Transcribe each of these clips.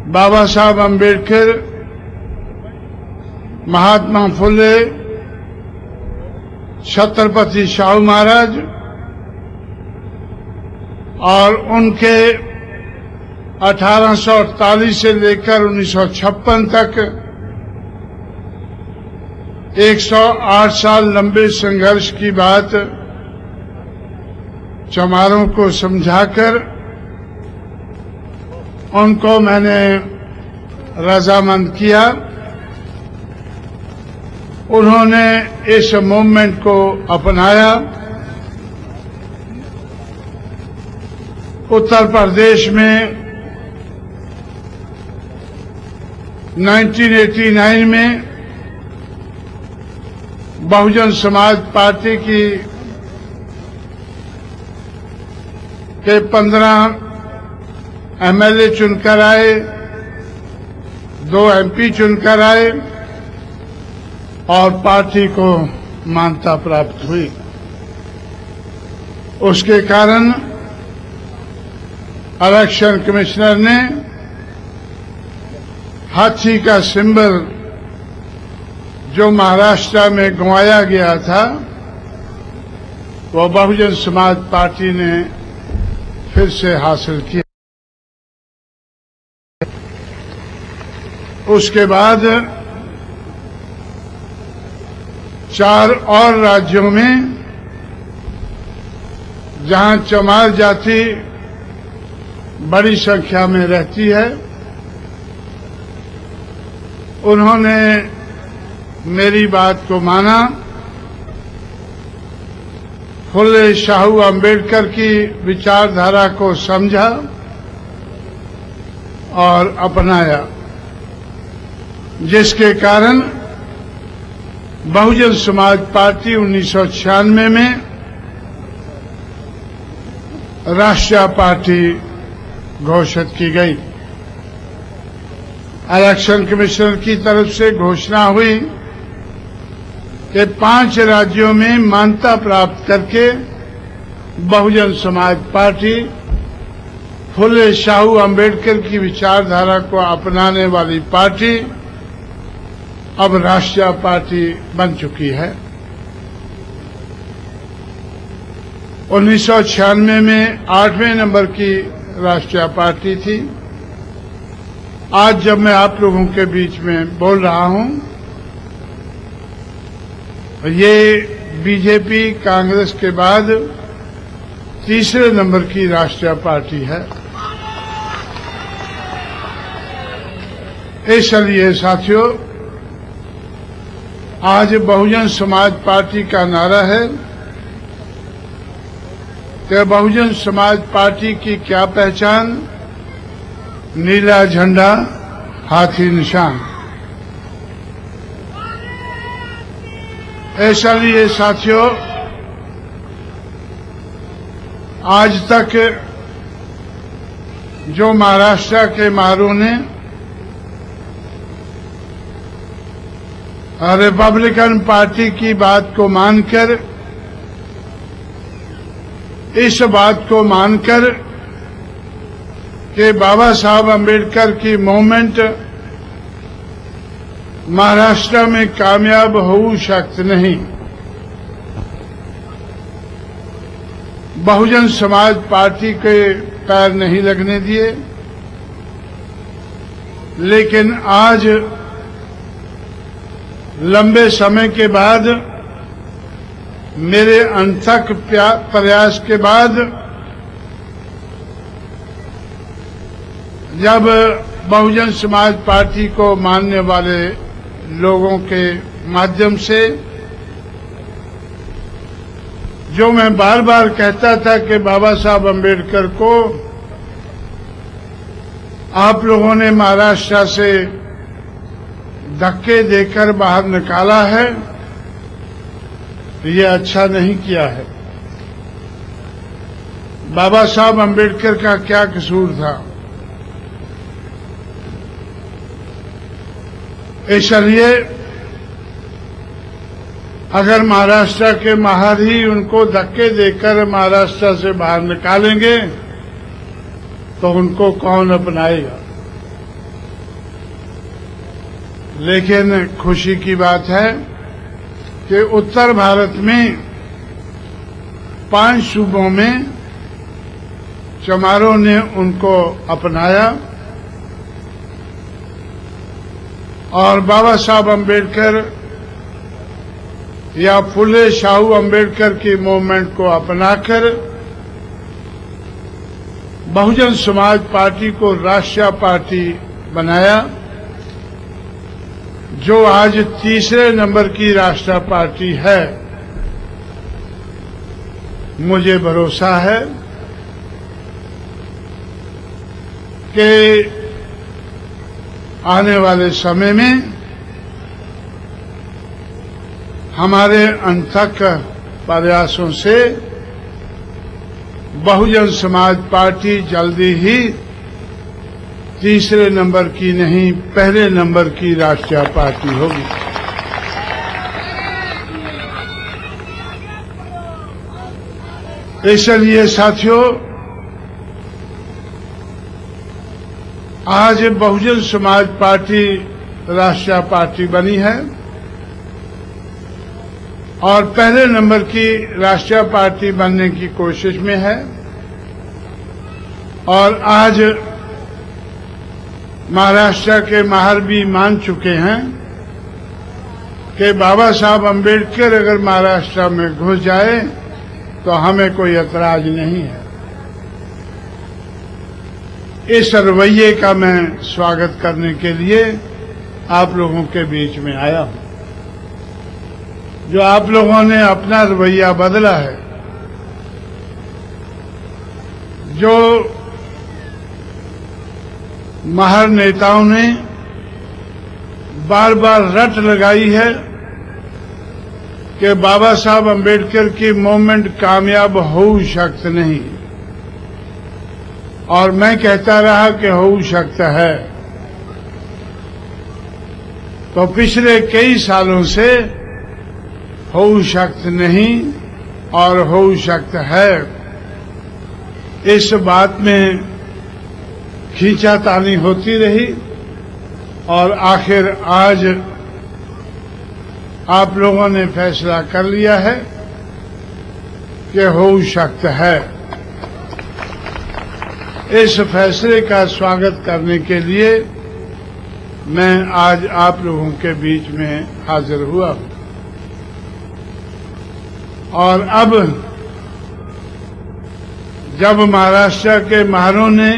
बाबा साहब अम्बेडकर, महात्मा फुले, छत्रपति शाहू महाराज और उनके 1848 से लेकर 1956 तक 108 साल लंबे संघर्ष की बात चमारों को समझाकर उनको मैंने रजामंद किया। उन्होंने इस मूवमेंट को अपनाया। उत्तर प्रदेश में 1989 में बहुजन समाज पार्टी के 15 एमएलए चुनकर आए, 2 एमपी चुनकर आए और पार्टी को मान्यता प्राप्त हुई। उसके कारण इलेक्शन कमिश्नर ने हाथी का सिंबल जो महाराष्ट्र में गंवाया गया था, वो बहुजन समाज पार्टी ने फिर से हासिल किया। उसके बाद 4 और राज्यों में जहां चमार जाति बड़ी संख्या में रहती है, उन्होंने मेरी बात को माना, फुले शाहू अम्बेडकर की विचारधारा को समझा और अपनाया, जिसके कारण बहुजन समाज पार्टी 1996 में राष्ट्रीय पार्टी घोषित की गई। इलेक्शन कमिश्नर की तरफ से घोषणा हुई कि 5 राज्यों में मान्यता प्राप्त करके बहुजन समाज पार्टी फुले शाहू अम्बेडकर की विचारधारा को अपनाने वाली पार्टी अब राष्ट्रीय पार्टी बन चुकी है। 1996 में 8वें नंबर की राष्ट्रीय पार्टी थी। आज जब मैं आप लोगों के बीच में बोल रहा हूं, ये बीजेपी कांग्रेस के बाद तीसरे नंबर की राष्ट्रीय पार्टी है। इसलिए साथियों, आज बहुजन समाज पार्टी का नारा है कि बहुजन समाज पार्टी की क्या पहचान? नीला झंडा, हाथी निशान। इसलिए साथियों, आज तक जो महाराष्ट्र के मारों ने रिपब्लिकन पार्टी की बात को मानकर, इस बात को मानकर कि बाबा साहब अम्बेडकर की मूवमेंट महाराष्ट्र में कामयाब हो सकती नहीं, बहुजन समाज पार्टी के पैर नहीं लगने दिए। लेकिन आज लंबे समय के बाद, मेरे अनथक प्रयास के बाद, जब बहुजन समाज पार्टी को मानने वाले लोगों के माध्यम से, जो मैं बार बार कहता था कि बाबा साहब अम्बेडकर को आप लोगों ने महाराष्ट्र से धक्के देकर बाहर निकाला है, ये अच्छा नहीं किया है। बाबा साहब अम्बेडकर का क्या कसूर था? इसलिए अगर महाराष्ट्र के महार ही उनको धक्के देकर महाराष्ट्र से बाहर निकालेंगे तो उनको कौन अपनाएगा? लेकिन खुशी की बात है कि उत्तर भारत में 5 सूबों में चमारों ने उनको अपनाया और बाबा साहब अम्बेडकर या फुले शाहू अम्बेडकर की मूवमेंट को अपनाकर बहुजन समाज पार्टी को राष्ट्रीय पार्टी बनाया, जो आज तीसरे नंबर की राष्ट्रीय पार्टी है। मुझे भरोसा है कि आने वाले समय में हमारे अनथक प्रयासों से बहुजन समाज पार्टी जल्दी ही तीसरे नंबर की नहीं, पहले नंबर की राष्ट्रीय पार्टी होगी। इसलिए साथियों, आज बहुजन समाज पार्टी राष्ट्रीय पार्टी बनी है और पहले नंबर की राष्ट्रीय पार्टी बनने की कोशिश में है। और आज महाराष्ट्र के माहर भी मान चुके हैं कि बाबा साहब अम्बेडकर अगर महाराष्ट्र में घुस जाए तो हमें कोई ऐतराज नहीं है। इस रवैये का मैं स्वागत करने के लिए आप लोगों के बीच में आया हूं। जो आप लोगों ने अपना रवैया बदला है, जो महार नेताओं ने बार बार रट लगाई है कि बाबा साहब अम्बेडकर की मूवमेंट कामयाब हो सकती नहीं, और मैं कहता रहा कि हो सकता है, तो पिछले कई सालों से हो सकता नहीं और हो सकता है, इस बात में खींचातानी होती रही और आखिर आज आप लोगों ने फैसला कर लिया है कि हो सकता है। इस फैसले का स्वागत करने के लिए मैं आज आप लोगों के बीच में हाजिर हुआ हूं। और अब जब महाराष्ट्र के महारों ने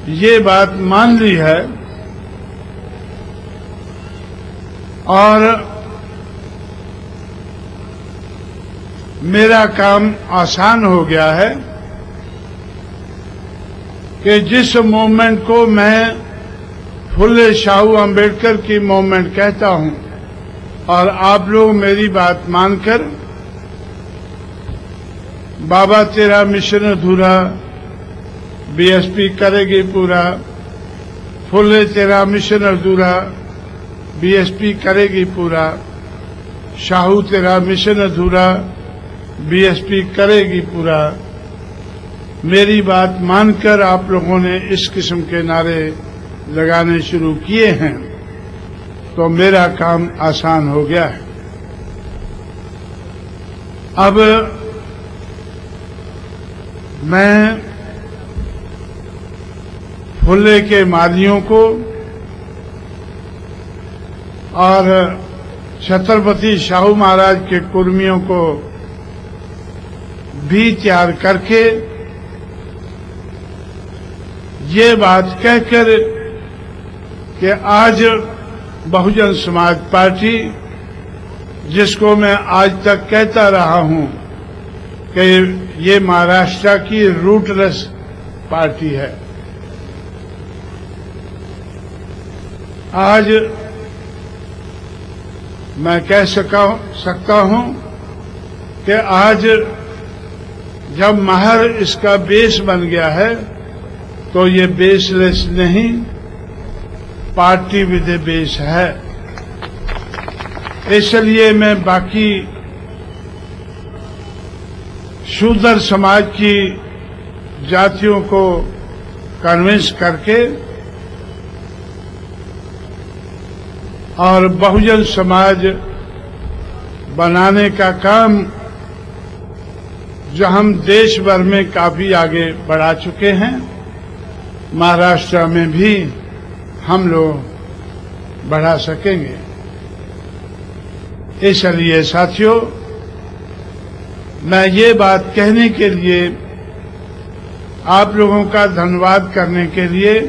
ये बात मान ली है और मेरा काम आसान हो गया है कि जिस मूवमेंट को मैं फुले शाहू अम्बेडकर की मूवमेंट कहता हूं और आप लोग मेरी बात मानकर बाबा तेरा मिशन अधूरा, बीएसपी करेगी पूरा, फुले तेरा मिशन अधूरा, बीएसपी करेगी पूरा, शाहू तेरा मिशन अधूरा, बीएसपी करेगी पूरा, मेरी बात मानकर आप लोगों ने इस किस्म के नारे लगाने शुरू किए हैं तो मेरा काम आसान हो गया है। अब मैं फुले के मालियों को और छत्रपति शाहू महाराज के कुर्मियों को भी तैयार करके ये बात कहकर कि आज बहुजन समाज पार्टी, जिसको मैं आज तक कहता रहा हूं कि ये महाराष्ट्र की रूटलेस पार्टी है, आज मैं कह सकता हूं कि आज जब महर इसका बेस बन गया है तो ये बेसलेस नहीं, पार्टी विद ए बेस है। इसलिए मैं बाकी शूद्र समाज की जातियों को कन्विंस करके और बहुजन समाज बनाने का काम जो हम देश भर में काफी आगे बढ़ा चुके हैं, महाराष्ट्र में भी हम लोग बढ़ा सकेंगे। इसलिए साथियों, मैं ये बात कहने के लिए, आप लोगों का धन्यवाद करने के लिए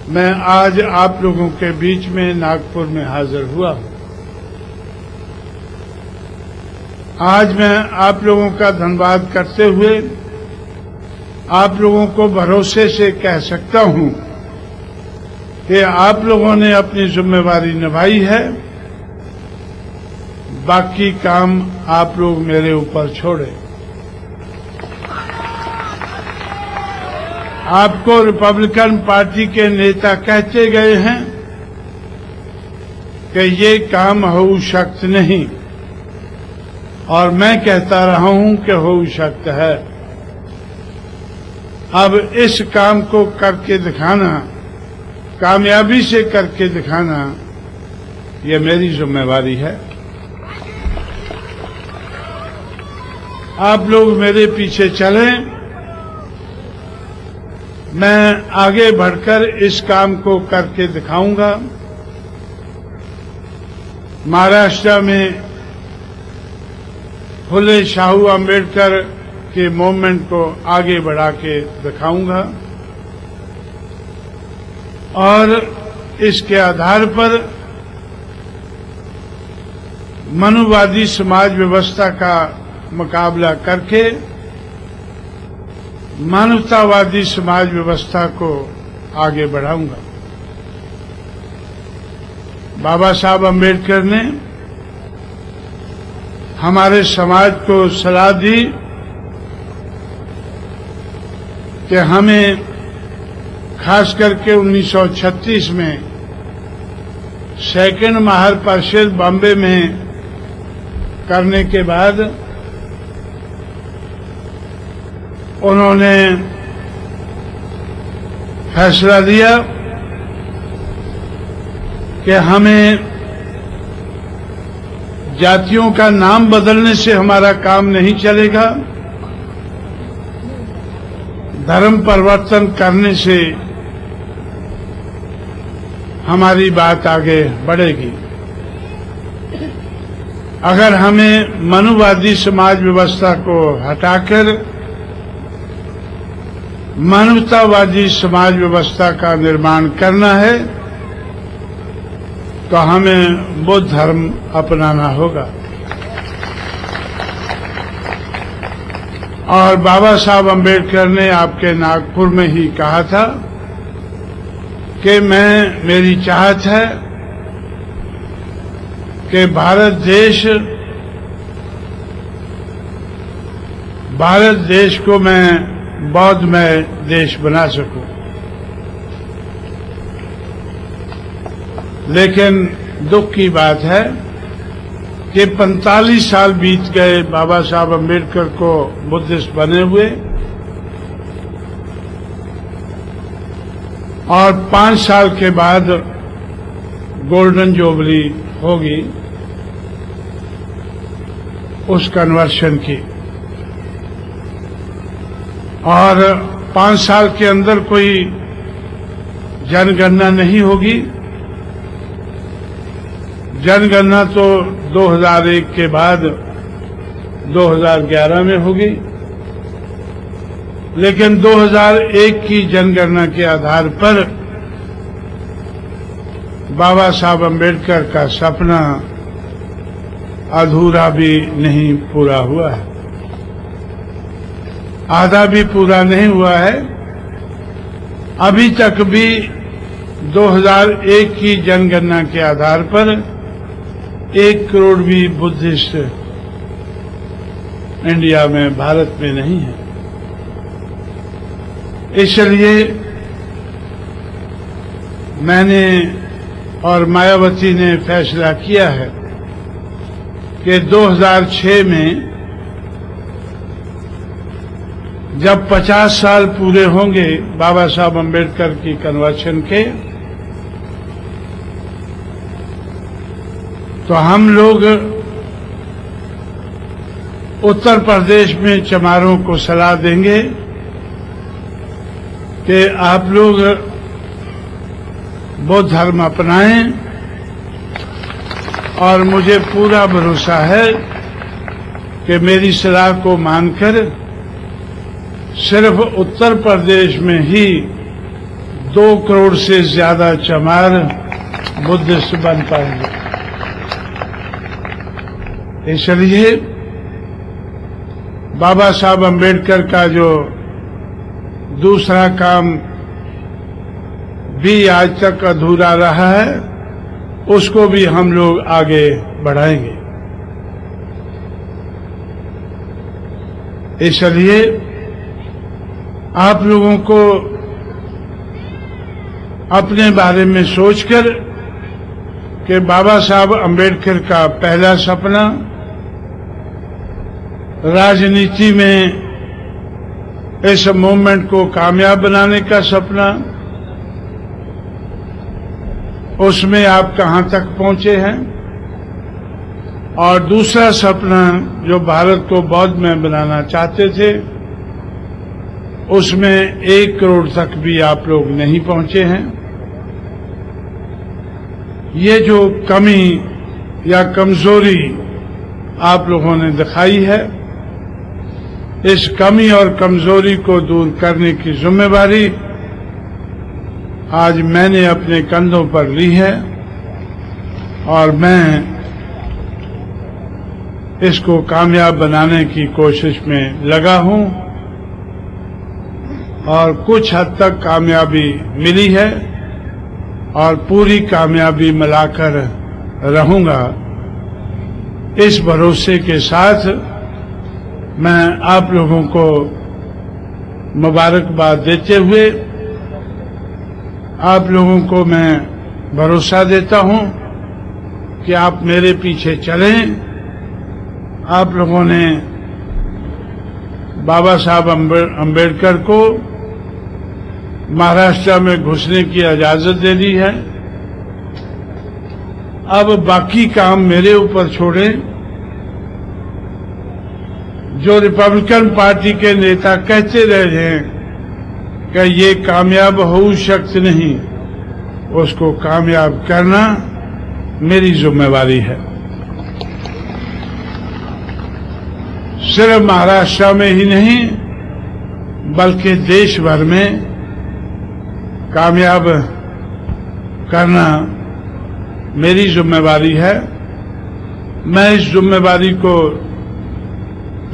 मैं आज आप लोगों के बीच में नागपुर में हाजिर हुआ हूं। आज मैं आप लोगों का धन्यवाद करते हुए आप लोगों को भरोसे से कह सकता हूं कि आप लोगों ने अपनी जिम्मेवारी निभाई है, बाकी काम आप लोग मेरे ऊपर छोड़े। आपको रिपब्लिकन पार्टी के नेता कहते गए हैं कि ये काम हो शक्त नहीं, और मैं कहता रहा हूं कि हो शक्त है। अब इस काम को करके दिखाना, कामयाबी से करके दिखाना, ये मेरी जिम्मेवारी है। आप लोग मेरे पीछे चलें, मैं आगे बढ़कर इस काम को करके दिखाऊंगा। महाराष्ट्र में फुले शाहू अम्बेडकर के मूवमेंट को आगे बढ़ा के दिखाऊंगा, और इसके आधार पर मनुवादी समाज व्यवस्था का मुकाबला करके मानवतावादी समाज व्यवस्था को आगे बढ़ाऊंगा। बाबा साहब अम्बेडकर ने हमारे समाज को सलाह दी कि हमें खास करके 1936 में सेकंड महापरिषद बॉम्बे में करने के बाद उन्होंने फैसला लिया कि हमें जातियों का नाम बदलने से हमारा काम नहीं चलेगा, धर्म परिवर्तन करने से हमारी बात आगे बढ़ेगी। अगर हमें मनुवादी समाज व्यवस्था को हटाकर मानवतावादी समाज व्यवस्था का निर्माण करना है तो हमें बुद्ध धर्म अपनाना होगा। और बाबा साहब अम्बेडकर ने आपके नागपुर में ही कहा था कि मेरी चाहत है कि भारत देश को मैं बौद्धमय देश बना सकूं। लेकिन दुख की बात है कि 45 साल बीत गए बाबा साहब अम्बेडकर को बुद्धिस्ट बने हुए, और 5 साल के बाद गोल्डन जुबली होगी उस कन्वर्शन की, और 5 साल के अंदर कोई जनगणना नहीं होगी। जनगणना तो 2001 के बाद 2011 में होगी, लेकिन 2001 की जनगणना के आधार पर बाबा साहब अम्बेडकर का सपना अधूरा भी नहीं पूरा हुआ है, आधा भी पूरा नहीं हुआ है। अभी तक भी 2001 की जनगणना के आधार पर 1 करोड़ भी बुद्धिस्ट इंडिया में, भारत में नहीं है। इसलिए मैंने और मायावती ने फैसला किया है कि 2006 में जब 50 साल पूरे होंगे बाबा साहब अम्बेडकर की कन्वर्शन के, तो हम लोग उत्तर प्रदेश में चमारों को सलाह देंगे कि आप लोग बौद्ध धर्म अपनाएं, और मुझे पूरा भरोसा है कि मेरी सलाह को मानकर सिर्फ उत्तर प्रदेश में ही 2 करोड़ से ज्यादा चमार बुद्धिस्ट बन पाएंगे। इसलिए बाबा साहब अम्बेडकर का जो दूसरा काम भी आज तक अधूरा रहा है, उसको भी हम लोग आगे बढ़ाएंगे। इसलिए आप लोगों को अपने बारे में सोचकर कि बाबा साहब अम्बेडकर का पहला सपना राजनीति में इस मूवमेंट को कामयाब बनाने का सपना, उसमें आप कहां तक पहुंचे हैं, और दूसरा सपना जो भारत को बौद्ध में बनाना चाहते थे, उसमें 1 करोड़ तक भी आप लोग नहीं पहुंचे हैं। ये जो कमी या कमजोरी आप लोगों ने दिखाई है, इस कमी और कमजोरी को दूर करने की जिम्मेवारी आज मैंने अपने कंधों पर ली है, और मैं इसको कामयाब बनाने की कोशिश में लगा हूं, और कुछ हद तक कामयाबी मिली है, और पूरी कामयाबी मिलाकर रहूंगा। इस भरोसे के साथ मैं आप लोगों को मुबारकबाद देते हुए आप लोगों को मैं भरोसा देता हूं कि आप मेरे पीछे चलें। आप लोगों ने बाबा साहब अम्बेडकर को महाराष्ट्र में घुसने की इजाजत दे दी है। अब बाकी काम मेरे ऊपर छोड़ें। जो रिपब्लिकन पार्टी के नेता कहते रहे हैं कि ये कामयाब हो सकते नहीं, उसको कामयाब करना मेरी जिम्मेवारी है। सिर्फ महाराष्ट्र में ही नहीं बल्कि देश भर में कामयाब करना मेरी जिम्मेवारी है। मैं इस जिम्मेवारी को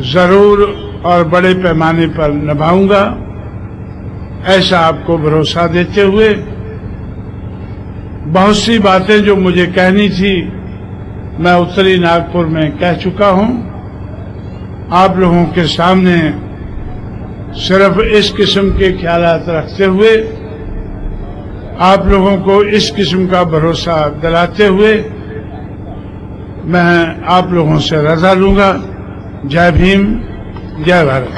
जरूर और बड़े पैमाने पर निभाऊंगा, ऐसा आपको भरोसा देते हुए बहुत सी बातें जो मुझे कहनी थी मैं उत्तरी नागपुर में कह चुका हूं। आप लोगों के सामने सिर्फ इस किस्म के ख्यालात रखते हुए, आप लोगों को इस किस्म का भरोसा दिलाते हुए मैं आप लोगों से रजा लूंगा। जय भीम, जय भारत।